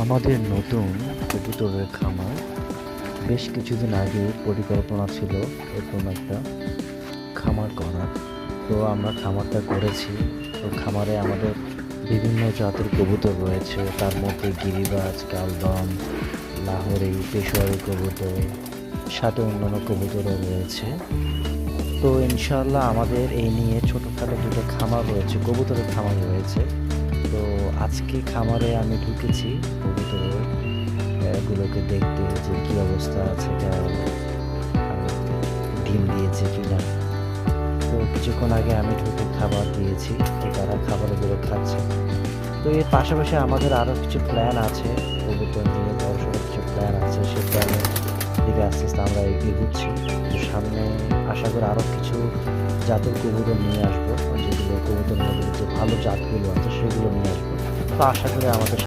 আমাদের নতুন কবুতরের খামার বেশ কিছুদিন আগে পরিকল্পনা ছিল এরকম একটা খামার করার। তো আমরা খামারটা করেছি। তো খামারে আমাদের বিভিন্ন জাতের কবুতর রয়েছে, তার মধ্যে গিরিবাজ, কালদম, লাহোরি, পেশোয়ারি কবুতর, সাথে অন্যান্য কবুতরও রয়েছে। তো ইনশাআল্লাহ আমাদের এই নিয়ে ছোটোখাটো দুটো খামার রয়েছে, কবুতরের খামার রয়েছে। তো আজকে খামারে আমি ঢুকেছি কবুতরের গুলোকে দেখতে যে কি অবস্থা আছে, ডিম দিয়েছে কিনা। তো কিছুক্ষণ আগে আমি ঢুকে খাবার দিয়েছি, তো তারা খাবারগুলো খাচ্ছে। তো এর পাশাপাশি আমাদের আরও কিছু প্ল্যান আছে, কবুতর নিয়ে বড়সড় কিছু প্ল্যান আছে। সে প্ল্যানের দিকে আস্তে আস্তে আমরা এগোচ্ছি। তো সামনে আশা করি আরও কিছু জাতের কবুতর নিয়ে আসবো, যেগুলো কবুতরের মধ্যে যে ভালো জাতগুলো আছে সেগুলো নিয়ে আসবো। তো আশা করি আমাদের